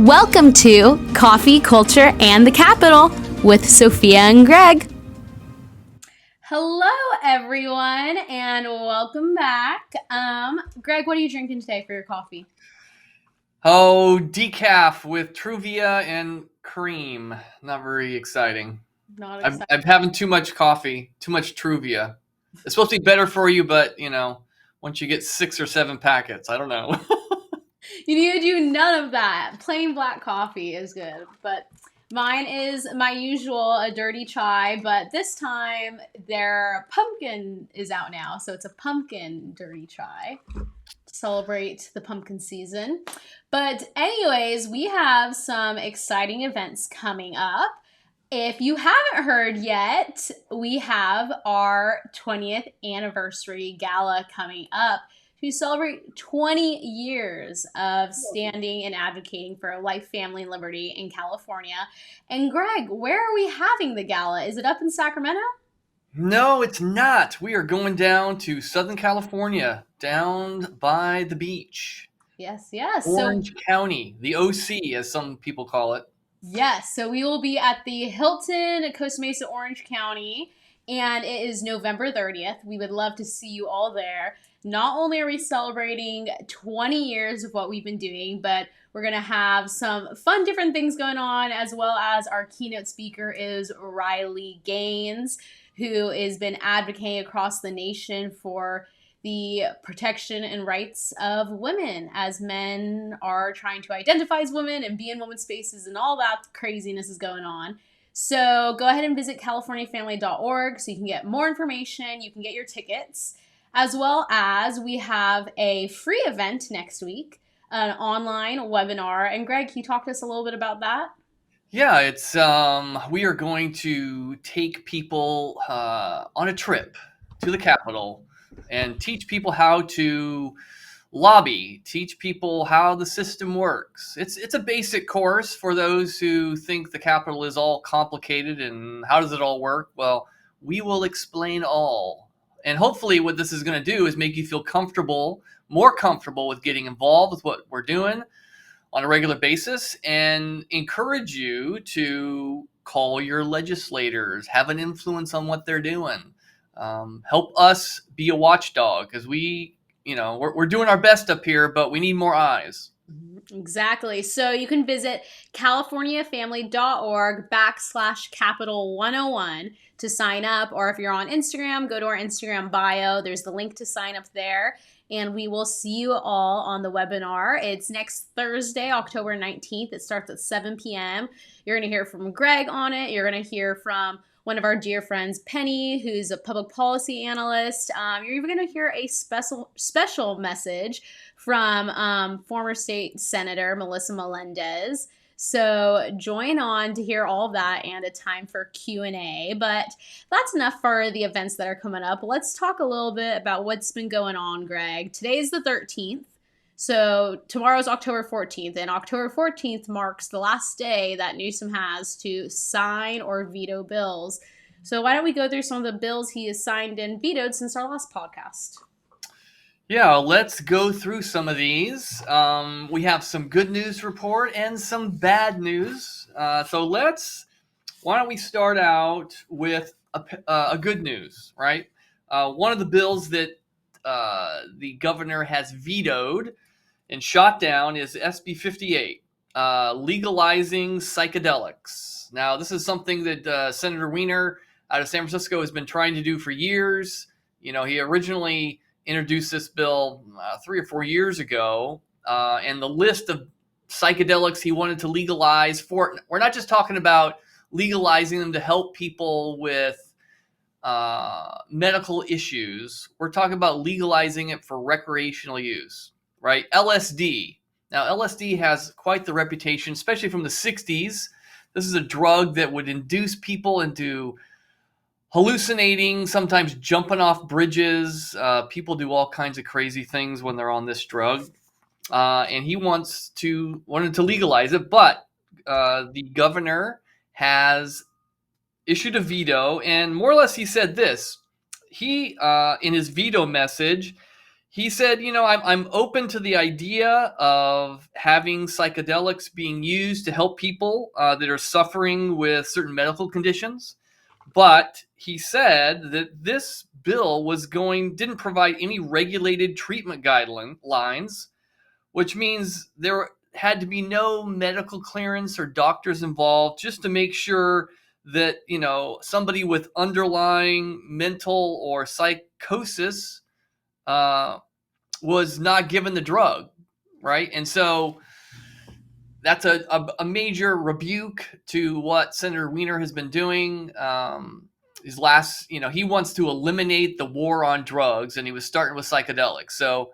Welcome to Coffee, Culture, and the Capital with Sophia and Greg. Hello, everyone, and welcome back. Greg, what are you drinking today for your coffee? Oh, decaf with Truvia and cream. Not very exciting. Not exciting. I'm having too much coffee, too much Truvia. It's supposed to be better for you, but, once you get 6 or 7 packets, I don't know. You need to do none of that. Plain black coffee is good, but mine is my usual, a dirty chai, but this time their pumpkin is out now, so it's a pumpkin dirty chai. Celebrate the pumpkin season. But anyways, we have some exciting events coming up. If you haven't heard yet, we have our 20th anniversary gala coming up to celebrate 20 years of standing and advocating for life, family, and liberty in California. And Greg, where are we having the gala? Is it up in Sacramento? No, it's not. We are going down to Southern California, down by the beach. Yes. Orange County, the OC, as some people call it. Yes, so we will be at the Hilton Costa Mesa, Orange County, and it is November 30th. We would love to see you all there. Not only are we celebrating 20 years of what we've been doing, but we're going to have some fun different things going on, as well as our keynote speaker is Riley Gaines, who has been advocating across the nation for the protection and rights of women as men are trying to identify as women and be in women's spaces, and all that craziness is going on. So go ahead and visit californiafamily.org so you can get more information. You can get your tickets, as well as we have a free event next week, an online webinar. And Greg, can you talk to us a little bit about that? Yeah, it's we are going to take people on a trip to the Capitol and teach people how to lobby, teach people how the system works. It's a basic course for those who think the Capitol is all complicated and how does it all work. Well, we will explain all. And hopefully what this is going to do is make you feel more comfortable with getting involved with what we're doing on a regular basis and encourage you to call your legislators, have an influence on what they're doing. Help us be a watchdog because we're doing our best up here, but we need more eyes. Exactly. So you can visit californiafamily.org/Capital101 to sign up. Or if you're on Instagram, go to our Instagram bio. There's the link to sign up there. And we will see you all on the webinar. It's next Thursday, October 19th. It starts at 7 p.m. You're going to hear from Greg on it. You're going to hear from one of our dear friends, Penny, who's a public policy analyst. You're even going to hear a special message from former state senator Melissa Melendez. So join on to hear all of that and a time for Q&A. But that's enough for the events that are coming up. Let's talk a little bit about what's been going on, Greg. Today's the 13th. So tomorrow's October 14th, and October 14th marks the last day that Newsom has to sign or veto bills. So why don't we go through some of the bills he has signed and vetoed since our last podcast? Yeah, let's go through some of these. We have some good news report and some bad news. So why don't we start out with a good news, right? One of the bills that the governor has vetoed and shot down is SB 58, legalizing psychedelics. Now, this is something that Senator Wiener out of San Francisco has been trying to do for years. He originally introduced this bill 3 or 4 years ago, and the list of psychedelics he wanted to legalize we're not just talking about legalizing them to help people with medical issues. We're talking about legalizing it for recreational use, right? LSD. Now, LSD has quite the reputation, especially from the 60s. This is a drug that would induce people into hallucinating, sometimes jumping off bridges. People do all kinds of crazy things when they're on this drug. And he wanted to legalize it, but the governor has issued a veto, and more or less he said this. He, in his veto message, he said, I'm open to the idea of having psychedelics being used to help people that are suffering with certain medical conditions. But he said that this bill didn't provide any regulated treatment guidelines, which means there had to be no medical clearance or doctors involved just to make sure that, somebody with underlying mental or psychosis uh, was not given the drug, right? And so that's a major rebuke to what Senator Weiner has been doing. His last, he wants to eliminate the war on drugs, and he was starting with psychedelics. So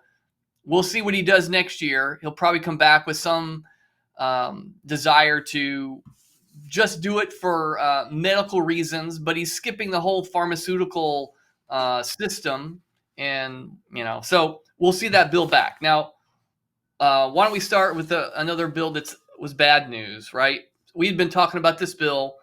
we'll see what he does next year. He'll probably come back with some desire to just do it for medical reasons, but he's skipping the whole pharmaceutical system. And, so we'll see that bill back. Now, why don't we start with another bill that was bad news, right? We've been talking about this bill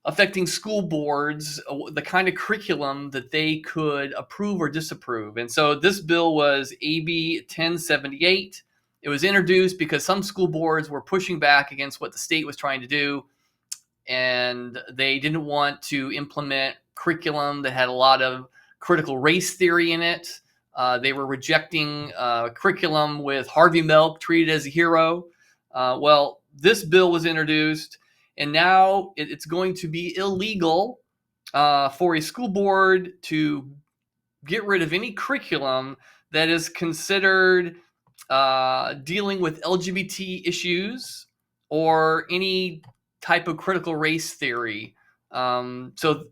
affecting school boards, the kind of curriculum that they could approve or disapprove. And so this bill was AB 1078. It was introduced because some school boards were pushing back against what the state was trying to do, and they didn't want to implement curriculum that had a lot of critical race theory in it. They were rejecting curriculum with Harvey Milk treated as a hero. Well, this bill was introduced, and now it's going to be illegal for a school board to get rid of any curriculum that is considered dealing with LGBT issues or any type of critical race theory. So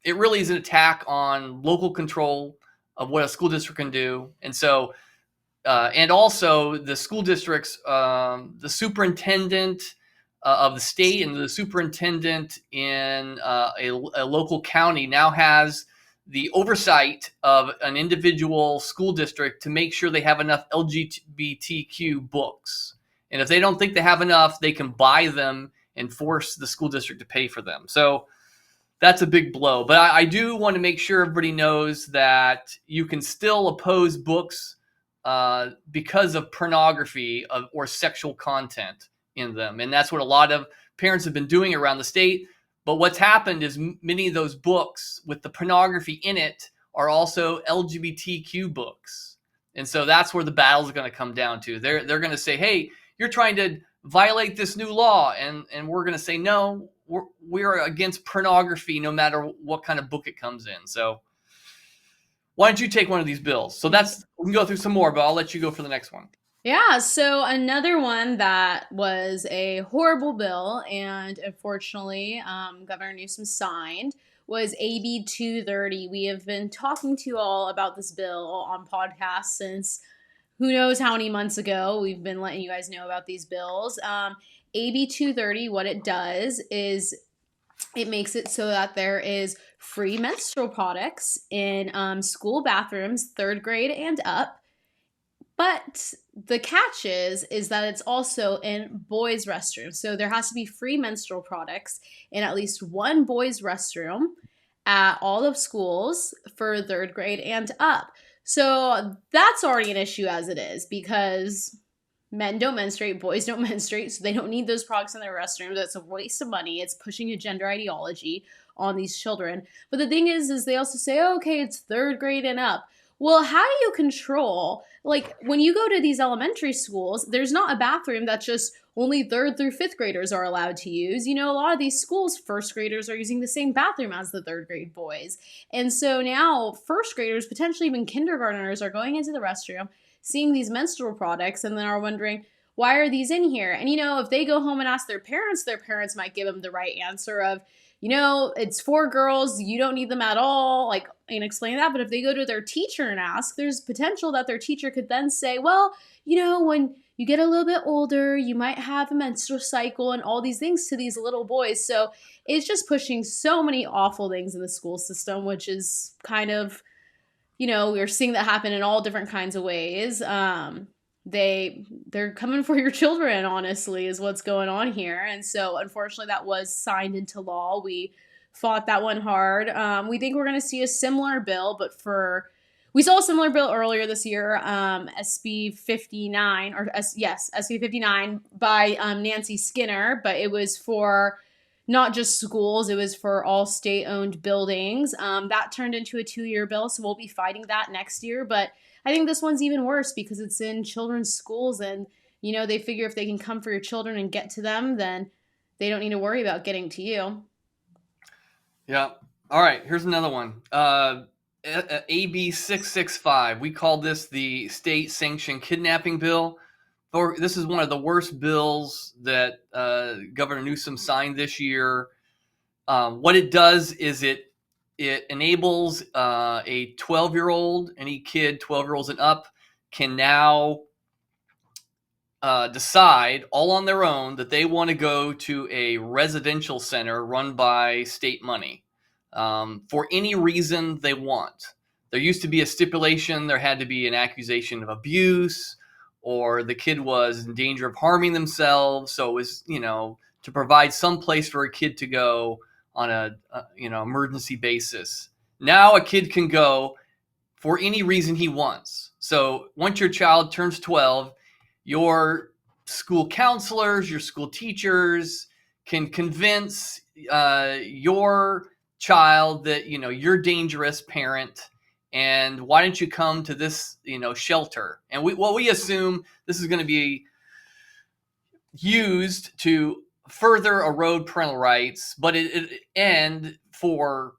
it really is an attack on local control of what a school district can do. And so, and also the school districts, the superintendent of the state and the superintendent in a local county now has the oversight of an individual school district to make sure they have enough LGBTQ books. And if they don't think they have enough, they can buy them and force the school district to pay for them. So that's a big blow. But I do want to make sure everybody knows that you can still oppose books because of pornography or sexual content in them. And that's what a lot of parents have been doing around the state. But what's happened is many of those books with the pornography in it are also LGBTQ books. And so that's where the battle is going to come down to. They're going to say, hey, you're trying to violate this new law. And we're going to say, no, we're against pornography no matter what kind of book it comes in. So why don't you take one of these bills? So we can go through some more, but I'll let you go for the next one. Yeah, so another one that was a horrible bill and unfortunately Governor Newsom signed was AB 230. We have been talking to you all about this bill on podcasts since who knows how many months ago. We've been letting you guys know about these bills. AB 230, what it does is it makes it so that there is free menstrual products in school bathrooms, 3rd grade and up. But the catch is that it's also in boys' restrooms. So there has to be free menstrual products in at least one boys' restroom at all of schools for 3rd grade and up. So that's already an issue as it is because men don't menstruate, boys don't menstruate, so they don't need those products in their restrooms. It's a waste of money. It's pushing a gender ideology on these children. But the thing is they also say, oh, okay, it's 3rd grade and up. Well, how do you control, like when you go to these elementary schools, there's not a bathroom that's just only 3rd through 5th graders are allowed to use. A lot of these schools, 1st graders are using the same bathroom as the 3rd grade boys. And so now 1st graders, potentially even kindergartners, are going into the restroom, seeing these menstrual products, and then are wondering, why are these in here? And, if they go home and ask their parents might give them the right answer of, it's for girls, you don't need them at all, and explain that. But if they go to their teacher and ask, there's potential that their teacher could then say, well, when you get a little bit older, you might have a menstrual cycle and all these things to these little boys. So it's just pushing so many awful things in the school system, which is kind of, we're seeing that happen in all different kinds of ways. They're coming for your children, honestly, is what's going on here. And so unfortunately that was signed into law. We fought that one hard. We think we're going to see a similar bill, but for We saw a similar bill earlier this year, SB 59, SB 59 by Nancy Skinner, but it was for not just schools, it was for all state owned buildings. That turned into a 2-year bill, so we'll be fighting that next year. But I think this one's even worse because it's in children's schools, and they figure if they can come for your children and get to them, then they don't need to worry about getting to you. Yeah. All right. Here's another one. AB 665. We call this the state sanctioned kidnapping bill. This is one of the worst bills that Governor Newsom signed this year. What it does is it enables a 12-year-old, any kid 12-year-olds and up, can now decide all on their own that they want to go to a residential center run by state money for any reason they want. There used to be a stipulation. There had to be an accusation of abuse, or the kid was in danger of harming themselves. So it was, to provide some place for a kid to go on a emergency basis. Now a kid can go for any reason he wants. So once your child turns 12, your school counselors, your school teachers can convince your child that you're a dangerous parent, and why don't you come to this shelter? And we assume this is going to be used to further erode parental rights, but and for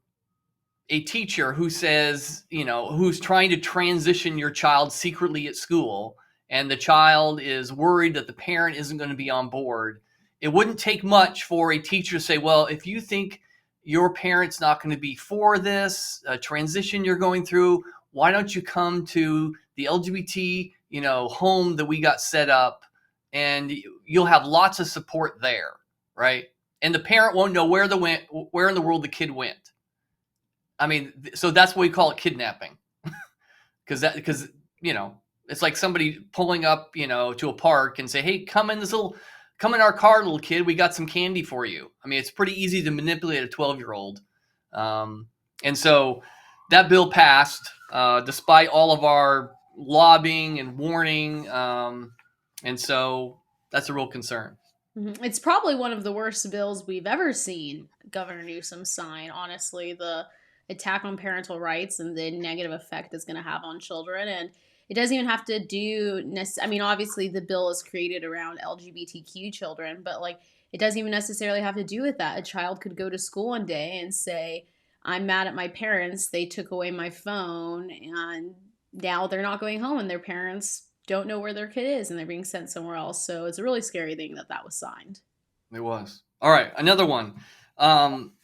a teacher who says, who's trying to transition your child secretly at school, and the child is worried that the parent isn't going to be on board, it wouldn't take much for a teacher to say, well, if you think your parent's not going to be for this transition you're going through, why don't you come to the LGBT, home that we got set up, and you'll have lots of support there, right? And the parent won't know where in the world the kid went. I mean, so that's what we call it, kidnapping, because it's like somebody pulling up, to a park and say, "Hey, come in our car, little kid. We got some candy for you." I mean, it's pretty easy to manipulate a 12-year-old, and so that bill passed despite all of our lobbying and warning, and so that's a real concern. It's probably one of the worst bills we've ever seen Governor Newsom sign. Honestly, the attack on parental rights and the negative effect it's going to have on children. And it doesn't even have to do, obviously the bill is created around LGBTQ children, but it doesn't even necessarily have to do with that. A child could go to school one day and say, I'm mad at my parents. They took away my phone and now they're not going home, and their parents don't know where their kid is and they're being sent somewhere else. So it's a really scary thing that was signed. It was. All right. Another one.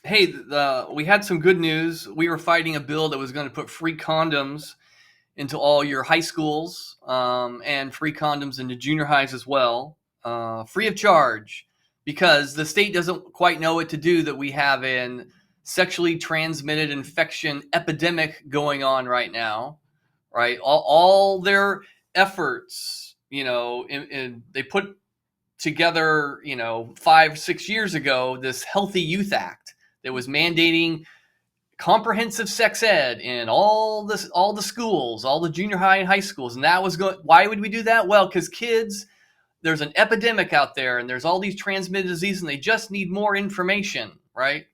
Hey, we had some good news. We were fighting a bill that was going to put free condoms into all your high schools, and free condoms into junior highs as well, free of charge, because the state doesn't quite know what to do that we have an sexually transmitted infection epidemic going on right now, right? All their efforts, they put together, 5-6 years ago, this Healthy Youth Act that was mandating comprehensive sex ed in all the schools, all the junior high and high schools. And that was why would we do that? Well, because kids, there's an epidemic out there and there's all these transmitted diseases and they just need more information, right?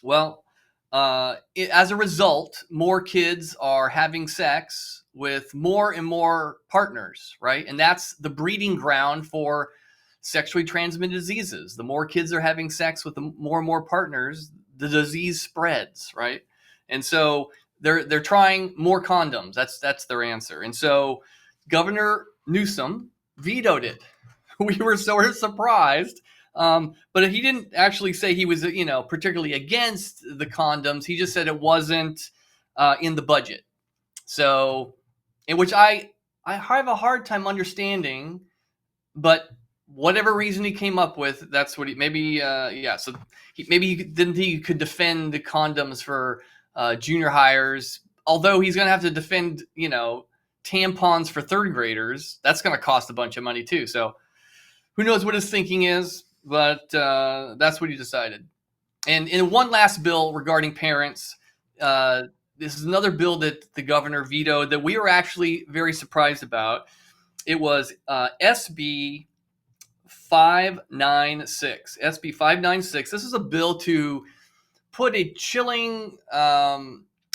Well, as a result, more kids are having sex with more and more partners, right? And that's the breeding ground for sexually transmitted diseases. The more kids are having sex with the more and more partners, the disease spreads, right? And so they're trying more condoms. That's their answer. And so Governor Newsom vetoed it. We were sort of surprised, but he didn't actually say he was, particularly against the condoms. He just said it wasn't in the budget. So, in which I have a hard time understanding, but whatever reason he came up with, that's what he maybe So maybe he didn't think he could defend the condoms for junior hires, although he's going to have to defend tampons for third graders. That's going to cost a bunch of money too. So who knows what his thinking is, but that's what he decided. And in one last bill regarding parents, this is another bill that the governor vetoed that we were actually very surprised about. It was SB 596. SB 596. This is a bill to put a chilling,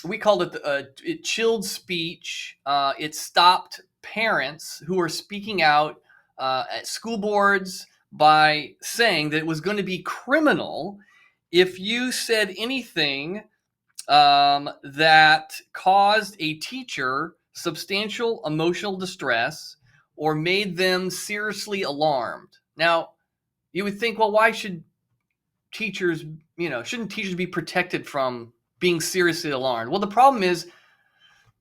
we called it it chilled speech. It stopped parents who were speaking out at school boards by saying that it was going to be criminal if you said anything that caused a teacher substantial emotional distress or made them seriously alarmed. Now, you would think, well, why should teachers, shouldn't teachers be protected from being seriously alarmed? Well, the problem is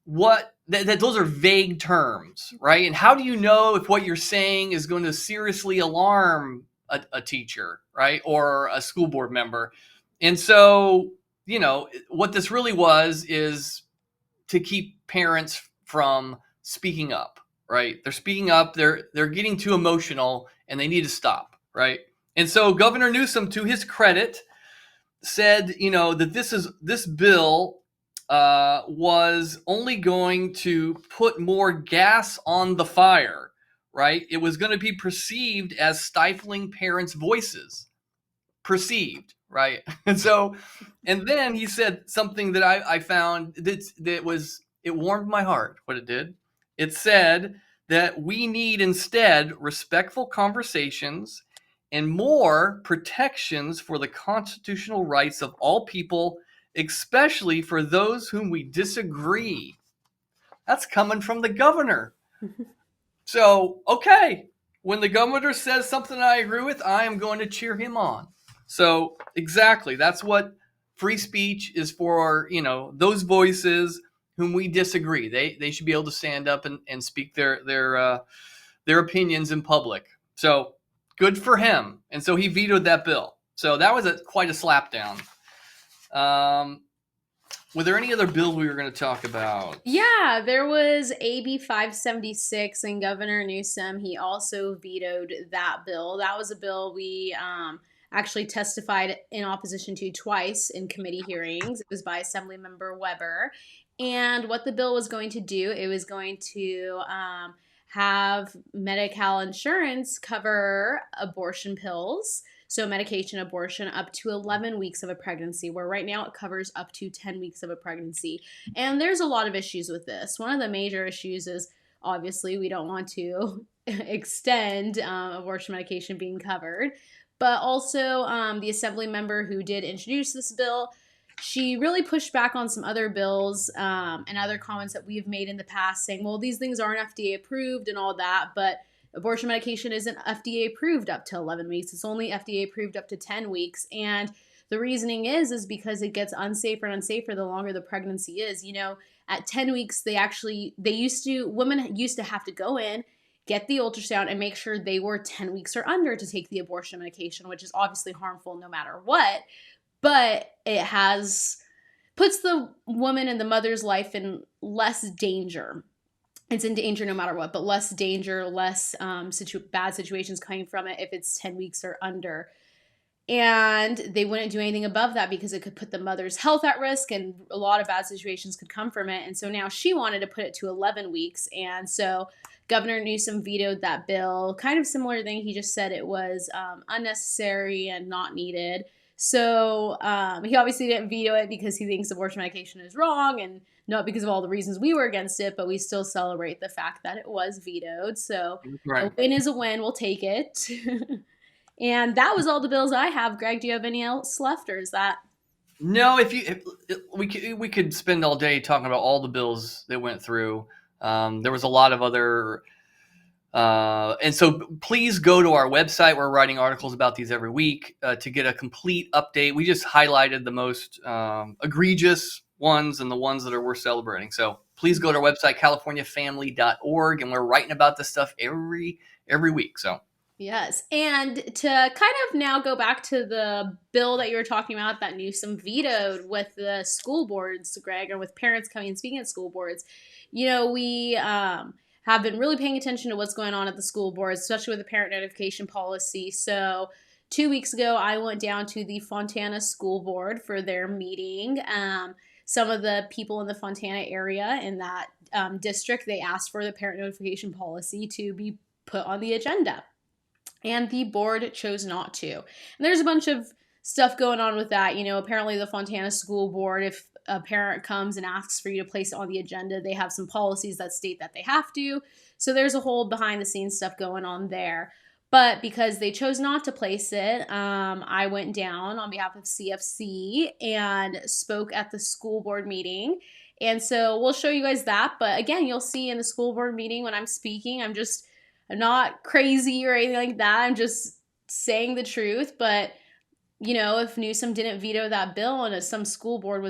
that those are vague terms, right? And how do you know if what you're saying is going to seriously alarm a teacher, right? Or a school board member? And so, what this really was is to keep parents from speaking up, right? They're speaking up, they're getting too emotional, and they need to stop, right? And so Governor Newsom, to his credit, said, that this bill was only going to put more gas on the fire, right? It was going to be perceived as stifling parents' voices, perceived, right? And then he said something that I found it warmed my heart. What it did, it said that we need instead respectful conversations and more protections for the constitutional rights of all people, especially for those whom we disagree. That's coming from the governor. So, okay, when the governor says something I agree with, I am going to cheer him on. So, exactly, that's what free speech is for, those voices whom we disagree. They should be able to stand up and speak their opinions in public. So, good for him. And so he vetoed that bill. So that was quite a slapdown. Were there any other bills we were going to talk about? Yeah, there was AB 576, and Governor Newsom, he also vetoed that bill. That was a bill we actually testified in opposition to twice in committee hearings. It was by Assemblymember Weber. And what the bill was going to do, it was going to have Medi-Cal insurance cover abortion pills. So medication abortion up to 11 weeks of a pregnancy, where right now it covers up to 10 weeks of a pregnancy. And there's a lot of issues with this. One of the major issues is obviously we don't want to extend abortion medication being covered. But also the assembly member who did introduce this bill, she really pushed back on some other bills and other comments that we've made in the past saying, well, these things aren't FDA approved and all that, but abortion medication isn't FDA approved up to 11 weeks. It's only FDA approved up to 10 weeks. And the reasoning is because it gets unsafer and unsafer the longer the pregnancy is. At 10 weeks, women used to have to go in, get the ultrasound, and make sure they were 10 weeks or under to take the abortion medication, which is obviously harmful no matter what. But it puts the woman and the mother's life in less danger. It's in danger no matter what, but less danger, less bad situations coming from it if it's 10 weeks or under. And they wouldn't do anything above that because it could put the mother's health at risk and a lot of bad situations could come from it. And so now she wanted to put it to 11 weeks. And so Governor Newsom vetoed that bill. Kind of similar thing. He just said it was unnecessary and not needed. So he obviously didn't veto it because he thinks abortion medication is wrong and not because of all the reasons we were against it, but we still celebrate the fact that it was vetoed. So Right. A win is a win. We'll take it. And that was all the bills I have. Greg, do you have any else left, or is that? No, we could spend all day talking about all the bills that went through. There was a lot of other, and so please go to our website. We're writing articles about these every week to get a complete update. We just highlighted the most egregious ones and the ones that are worth celebrating. So please go to our website, californiafamily.org, and we're writing about this stuff every week. So. Yes. And to kind of now go back to the bill that you were talking about that Newsom vetoed with the school boards, Greg, or with parents coming and speaking at school boards, we have been really paying attention to what's going on at the school boards, especially with the parent notification policy. So 2 weeks ago, I went down to the Fontana School Board for their meeting. some of the people in the Fontana area in that district, they asked for the parent notification policy to be put on the agenda. And the board chose not to. And there's a bunch of stuff going on with that. Apparently the Fontana School Board, if a parent comes and asks for you to place it on the agenda, they have some policies that state that they have to. So there's a whole behind the scenes stuff going on there. But because they chose not to place it, I went down on behalf of CFC and spoke at the school board meeting. And so we'll show you guys that. But again, you'll see in the school board meeting when I'm speaking, I'm not crazy or anything like that. I'm just saying the truth. But, if Newsom didn't veto that bill and if some school board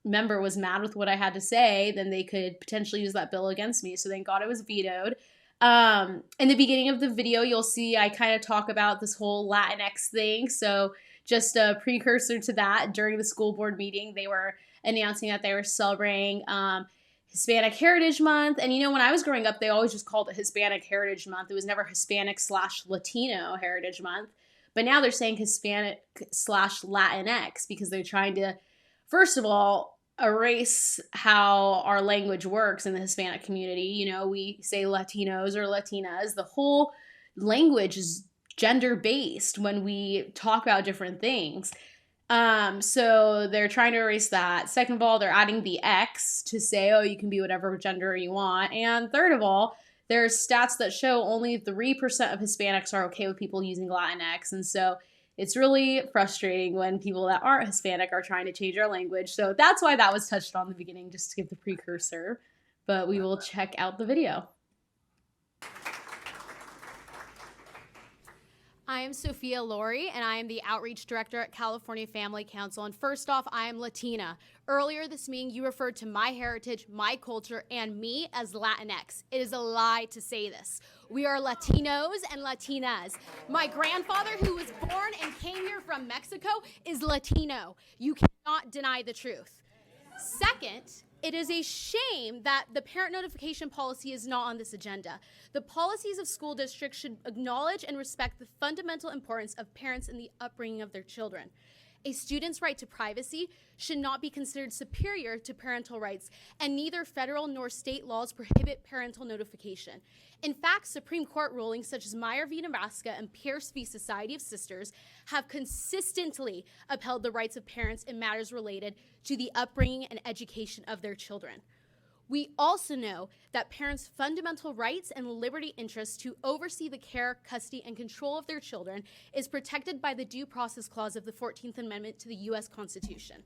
member was mad with what I had to say, then they could potentially use that bill against me. So thank God it was vetoed. In the beginning of the video, you'll see I kind of talk about this whole Latinx thing. So just a precursor to that, during the school board meeting, they were announcing that they were celebrating Hispanic Heritage Month. And when I was growing up, they always just called it Hispanic Heritage Month. It was never Hispanic/Latino Heritage Month. But now they're saying Hispanic/Latinx because they're trying to, first of all, erase how our language works in the Hispanic community. We say Latinos or Latinas. The whole language is gender-based when we talk about different things. So they're trying to erase that. Second of all, they're adding the X to say, oh, you can be whatever gender you want. And third of all, there's stats that show only 3% of Hispanics are okay with people using Latinx. And so it's really frustrating when people that aren't Hispanic are trying to change our language. So that's why that was touched on in the beginning, just to give the precursor. But we will check out the video. I am Sophia Laurie, and I am the Outreach Director at California Family Council. And first off, I am Latina. Earlier this meeting, you referred to my heritage, my culture, and me as Latinx. It is a lie to say this. We are Latinos and Latinas. My grandfather, who was born and came here from Mexico, is Latino. You cannot deny the truth. Second, it is a shame that the parent notification policy is not on this agenda. The policies of school districts should acknowledge and respect the fundamental importance of parents in the upbringing of their children. A student's right to privacy should not be considered superior to parental rights, and neither federal nor state laws prohibit parental notification. In fact, Supreme Court rulings such as Meyer v. Nebraska and Pierce v. Society of Sisters have consistently upheld the rights of parents in matters related to the upbringing and education of their children. We also know that parents' fundamental rights and liberty interests to oversee the care, custody, and control of their children is protected by the Due Process Clause of the 14th Amendment to the U.S. Constitution.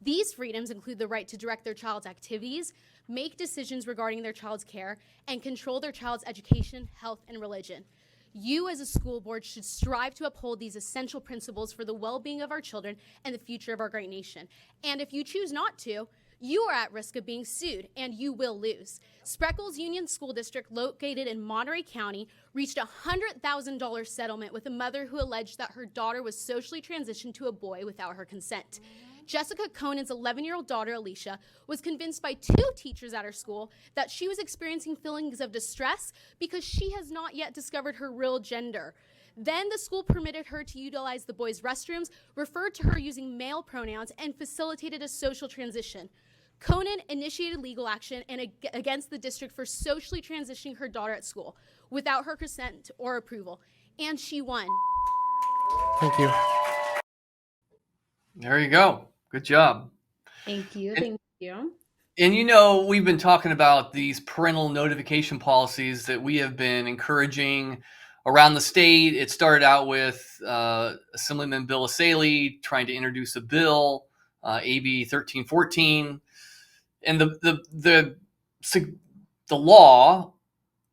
These freedoms include the right to direct their child's activities, make decisions regarding their child's care, and control their child's education, health, and religion. You as a school board should strive to uphold these essential principles for the well-being of our children and the future of our great nation. And if you choose not to, you are at risk of being sued, and you will lose. Spreckles Union School District, located in Monterey County, reached a $100,000 settlement with a mother who alleged that her daughter was socially transitioned to a boy without her consent. Jessica Conan's 11-year-old daughter, Alicia, was convinced by 2 teachers at her school that she was experiencing feelings of distress because she has not yet discovered her real gender. Then the school permitted her to utilize the boys' restrooms, referred to her using male pronouns, and facilitated a social transition. Conan initiated legal action against the district for socially transitioning her daughter at school without her consent or approval, and she won. Thank you. There you go. Good job. Thank you. And, Thank you. And we've been talking about these parental notification policies that we have been encouraging around the state. It started out with Assemblyman Bill Asaley trying to introduce a bill, AB 1314. And the law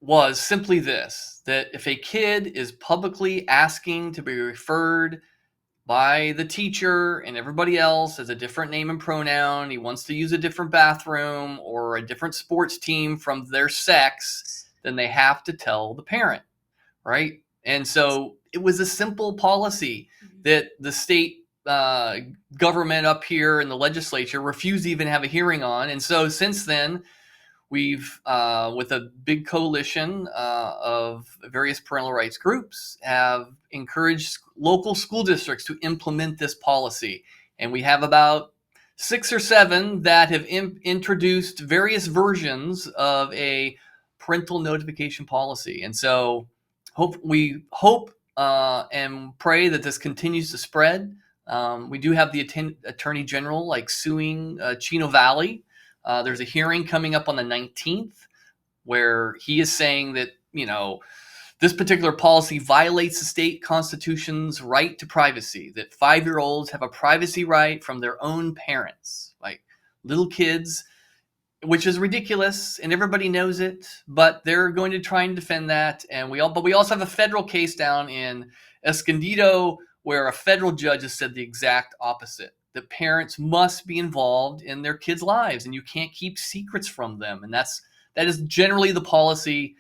was simply this, that if a kid is publicly asking to be referred by the teacher and everybody else as a different name and pronoun, he wants to use a different bathroom or a different sports team from their sex, then they have to tell the parent, right? And so it was a simple policy that the state government up here in the legislature refused to even have a hearing on. And so since then, we've, with a big coalition of various parental rights groups, have encouraged local school districts to implement this policy. And we have about 6 or 7 that have introduced various versions of a parental notification policy. And so we hope and pray that this continues to spread. We do have the Attorney General suing Chino Valley. There's a hearing coming up on the 19th where he is saying that, this particular policy violates the state constitution's right to privacy, that 5-year-olds have a privacy right from their own parents, like little kids, which is ridiculous, and everybody knows it, but they're going to try and defend that. But we also have a federal case down in Escondido where a federal judge has said the exact opposite, that parents must be involved in their kids' lives, and you can't keep secrets from them. And that is generally the policy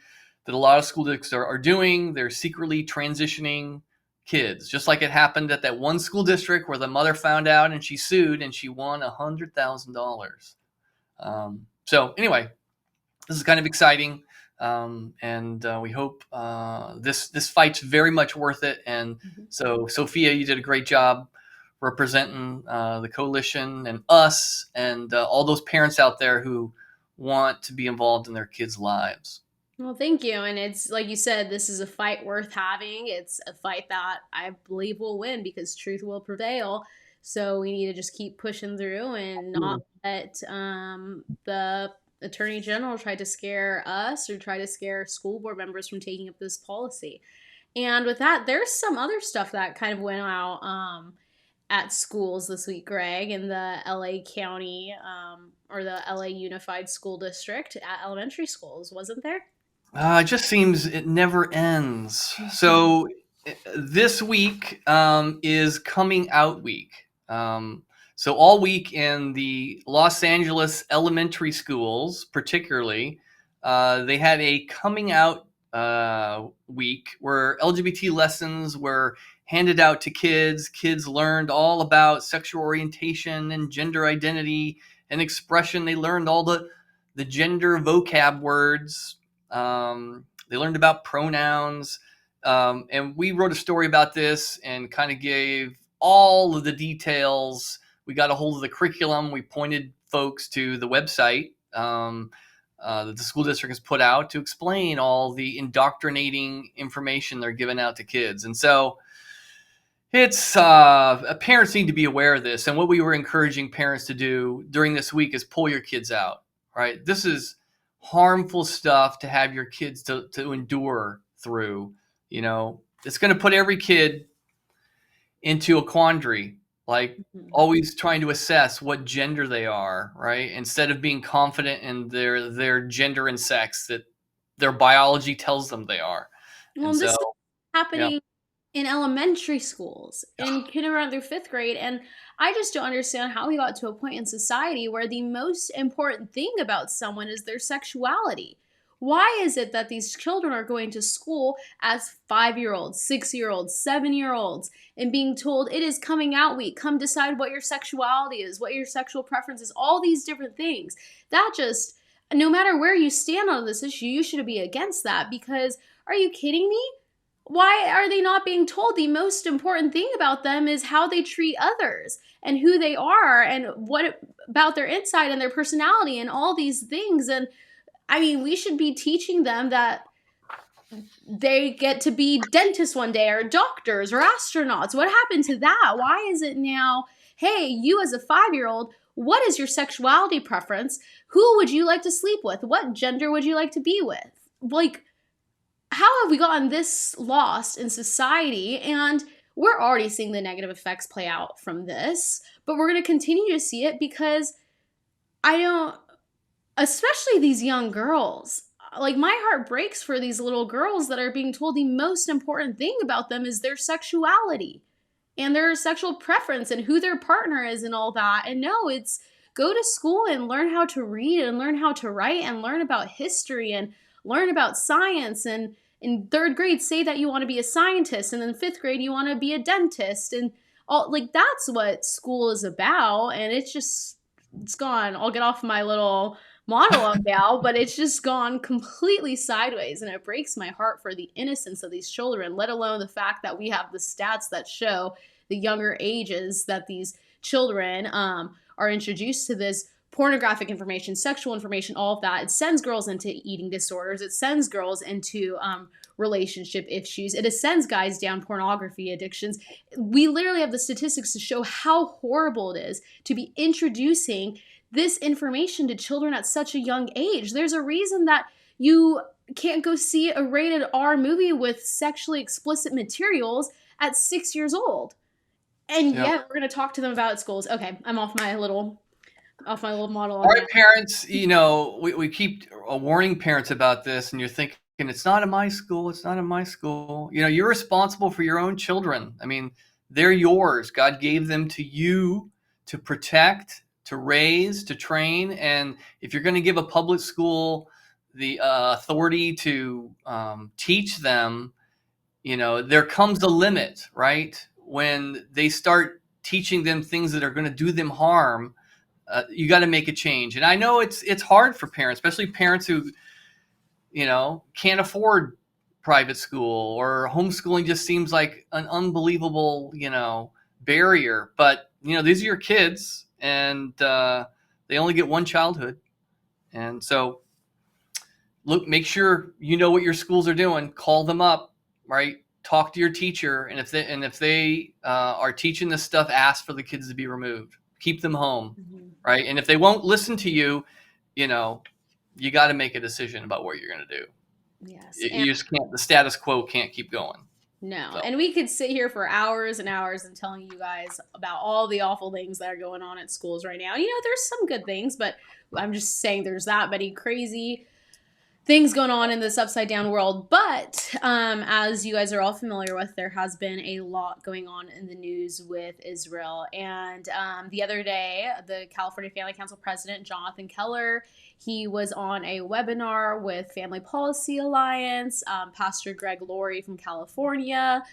that a lot of school districts are doing. They're secretly transitioning kids, just like it happened at that one school district where the mother found out and she sued and she won $100,000. So anyway, this is kind of exciting, and we hope this fight's very much worth it. And so, Sophia, you did a great job representing the coalition and us and all those parents out there who want to be involved in their kids' lives. Well, thank you. And it's like you said, this is a fight worth having. It's a fight that I believe will win because truth will prevail. So we need to just keep pushing through and not let the Attorney General try to scare us or try to scare school board members from taking up this policy. And with that, there's some other stuff that kind of went out at schools this week, Greg, in the LA County or the LA Unified School District at elementary schools, wasn't there? It just seems it never ends. So this week is coming out week. So all week in the Los Angeles elementary schools, particularly, they had a coming out week where LGBT lessons were handed out to kids. Kids learned all about sexual orientation and gender identity and expression. They learned all the gender vocab words. They learned about pronouns. And we wrote a story about this and kind of gave all of the details. We got a hold of the curriculum. We pointed folks to the website that the school district has put out to explain all the indoctrinating information they're giving out to kids. And so it's parents need to be aware of this. And what we were encouraging parents to do during this week is pull your kids out, right? This is harmful stuff to have your kids to endure through. It's going to put every kid into a quandary, like always trying to assess what gender they are, right? Instead of being confident in their gender and sex that their biology tells them they are. Well, this is happening in elementary schools, in kindergarten through 5th grade. And I just don't understand how we got to a point in society where the most important thing about someone is their sexuality. Why is it that these children are going to school as 5-year-olds, 6-year-olds, 7-year-olds and being told it is coming out week, come decide what your sexuality is, what your sexual preference is, all these different things? That just, no matter where you stand on this issue, you should be against that because, are you kidding me? Why are they not being told the most important thing about them is how they treat others and who they are and what about their inside and their personality and all these things? And I mean, we should be teaching them that they get to be dentists one day or doctors or astronauts. What happened to that? Why is it now, hey, you as a 5-year-old, what is your sexuality preference? Who would you like to sleep with? What gender would you like to be with? Like, how have we gotten this lost in society? And we're already seeing the negative effects play out from this, but we're going to continue to see it because especially these young girls, like my heart breaks for these little girls that are being told the most important thing about them is their sexuality and their sexual preference and who their partner is and all that. And no, it's go to school and learn how to read and learn how to write and learn about history and learn about science. And in 3rd grade, say that you want to be a scientist, and then 5th grade, you want to be a dentist, and all, like, that's what school is about. And it's gone. I'll get off my little monologue now, but it's just gone completely sideways, and it breaks my heart for the innocence of these children, let alone the fact that we have the stats that show the younger ages that these children are introduced to this pornographic information, sexual information, all of that. It sends girls into eating disorders. It sends girls into relationship issues. It sends guys down pornography addictions. We literally have the statistics to show how horrible it is to be introducing this information to children at such a young age. There's a reason that you can't go see a rated R movie with sexually explicit materials at 6 years old. And yet we're going to talk to them about it at schools. Okay, I'm off my little model. All right, parents, we keep warning parents about this, and you're thinking, it's not in my school. It's not in my school. You're responsible for your own children. I mean, they're yours. God gave them to you to protect, to raise, to train. And if you're going to give a public school the authority to teach them, there comes a limit, right? When they start teaching them things that are going to do them harm, you got to make a change. And I know it's hard for parents, especially parents who, can't afford private school, or homeschooling just seems like an unbelievable, barrier. But, these are your kids, and they only get one childhood. And so make sure you know what your schools are doing. Call them up, right? Talk to your teacher. And if they are teaching this stuff, ask for the kids to be removed. Keep them home, right? And if they won't listen to you, you got to make a decision about what you're going to do. Yes. You just can't, the status quo can't keep going. No. So. And we could sit here for hours and hours and telling you guys about all the awful things that are going on at schools right now. There's some good things, but I'm just saying there's that many crazy things going on in this upside down world. But as you guys are all familiar with, there has been a lot going on in the news with Israel. And the other day, the California Family Council President, Jonathan Keller, he was on a webinar with Family Policy Alliance, Pastor Greg Laurie from California,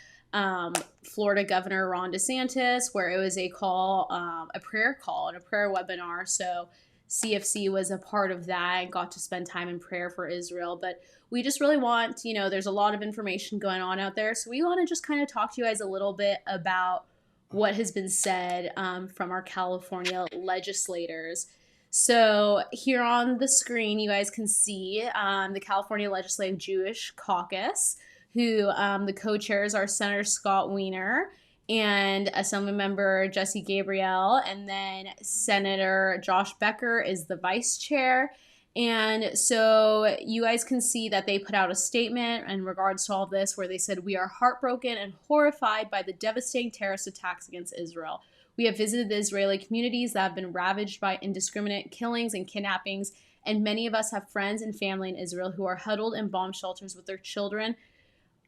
Florida Governor Ron DeSantis, where it was a prayer call and a prayer webinar. So CFC was a part of that and got to spend time in prayer for Israel. But we just really want, there's a lot of information going on out there. So we want to just kind of talk to you guys a little bit about what has been said from our California legislators. So here on the screen, you guys can see the California Legislative Jewish Caucus, who the co-chairs are Senator Scott Wiener and Assemblymember Jesse Gabriel, and then Senator Josh Becker is the vice chair. And so you guys can see that they put out a statement in regards to all this where they said, "We are heartbroken and horrified by the devastating terrorist attacks against Israel. We have visited the Israeli communities that have been ravaged by indiscriminate killings and kidnappings, and many of us have friends and family in Israel who are huddled in bomb shelters with their children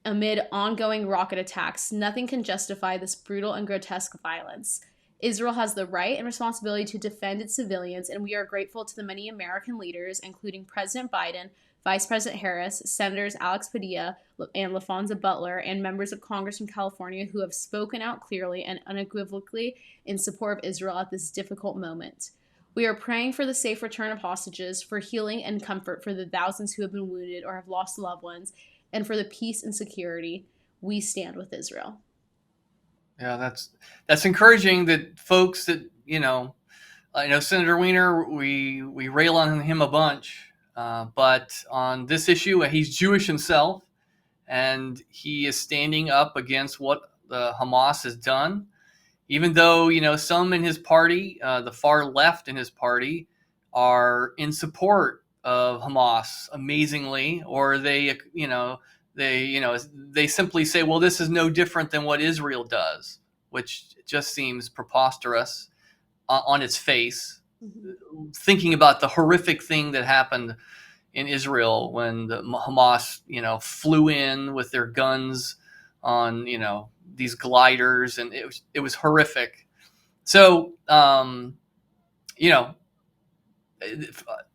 amid ongoing rocket attacks. Nothing can justify this brutal and grotesque violence. Israel has the right and responsibility to defend its civilians, and we are grateful to the many American leaders, including President Biden, Vice President Harris, Senators Alex Padilla and LaFonza Butler, and members of Congress from California who have spoken out clearly and unequivocally in support of Israel at this difficult moment. We are praying for the safe return of hostages, for healing and comfort for the thousands who have been wounded or have lost loved ones, and for the peace and security. We stand with Israel." Yeah, that's encouraging that folks that, I know Senator Wiener, we rail on him a bunch, but on this issue, he's Jewish himself, and he is standing up against what the Hamas has done. Even though, some in his party, the far left in his party, are in support of Hamas, amazingly, or they simply say, well, this is no different than what Israel does, which just seems preposterous on its face. Mm-hmm. Thinking about the horrific thing that happened in Israel when the Hamas, flew in with their guns on, these gliders, and it was horrific. So,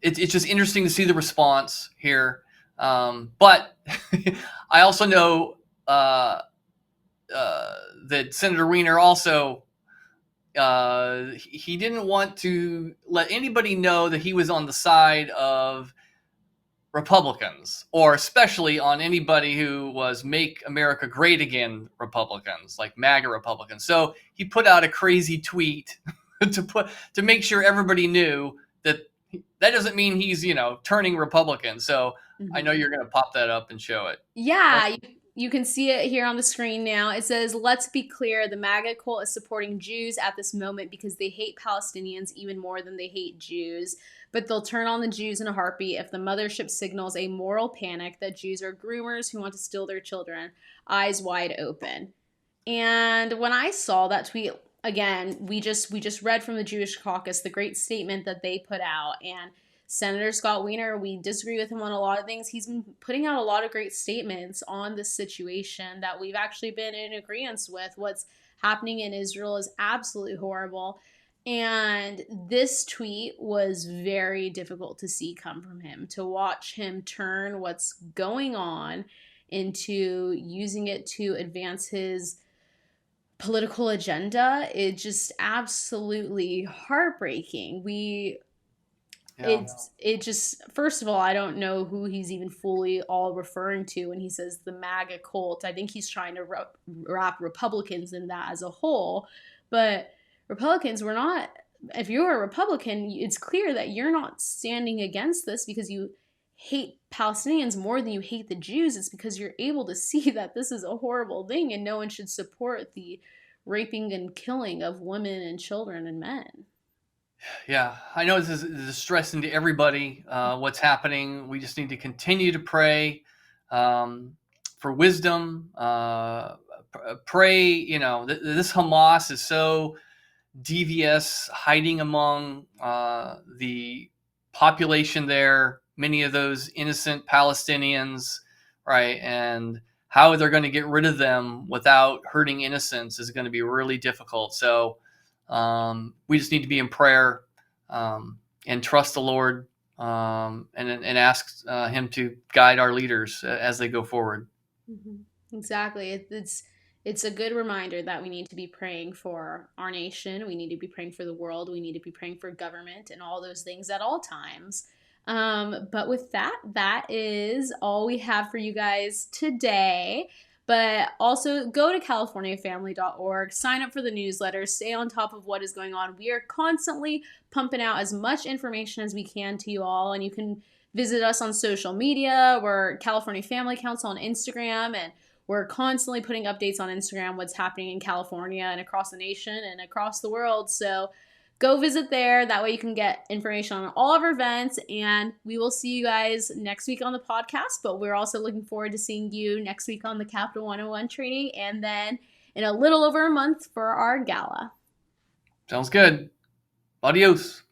it's just interesting to see the response here. But I also know that Senator Wiener also, he didn't want to let anybody know that he was on the side of Republicans, or especially on anybody who was Make America Great Again Republicans, like MAGA Republicans. So he put out a crazy tweet to make sure everybody knew that doesn't mean he's, turning Republican. So I know you're going to pop that up and show it. Yeah, you can see it here on the screen now. It says, "Let's be clear, the MAGA cult is supporting Jews at this moment because they hate Palestinians even more than they hate Jews. But they'll turn on the Jews in a heartbeat if the mothership signals a moral panic that Jews are groomers who want to steal their children. Eyes wide open." And when I saw that tweet, again, we just read from the Jewish Caucus the great statement that they put out, and Senator Scott Wiener, we disagree with him on a lot of things. He's been putting out a lot of great statements on this situation that we've actually been in agreement with. What's happening in Israel is absolutely horrible. And this tweet was very difficult to see come from him, to watch him turn what's going on into using it to advance his political agenda. It's just absolutely heartbreaking. It just, first of all, I don't know who he's even fully all referring to when he says the MAGA cult. I think he's trying to wrap Republicans in that as a whole. But Republicans, we're not, if you're a Republican, it's clear that you're not standing against this because you hate Palestinians more than you hate the Jews. It's because you're able to see that this is a horrible thing and no one should support the raping and killing of women and children and men. Yeah, I know this is distressing to everybody, what's happening. We just need to continue to pray for wisdom. Pray, this Hamas is so devious, hiding among the population there, many of those innocent Palestinians, right? And how they're going to get rid of them without hurting innocents is going to be really difficult. So we just need to be in prayer and trust the Lord and ask Him to guide our leaders as they go forward. Mm-hmm. Exactly. It's a good reminder that we need to be praying for our nation. We need to be praying for the world. We need to be praying for government and all those things at all times. But with that is all we have for you guys today. But also go to californiafamily.org, sign up for the newsletter, stay on top of what is going on. We are constantly pumping out as much information as we can to you all, and you can visit us on social media. We're California Family Council on Instagram, and we're constantly putting updates on Instagram, what's happening in California and across the nation and across the world. So go visit there. That way you can get information on all of our events, and we will see you guys next week on the podcast. But we're also looking forward to seeing you next week on the Capital 101 training, and then in a little over a month for our gala. Sounds good. Adios.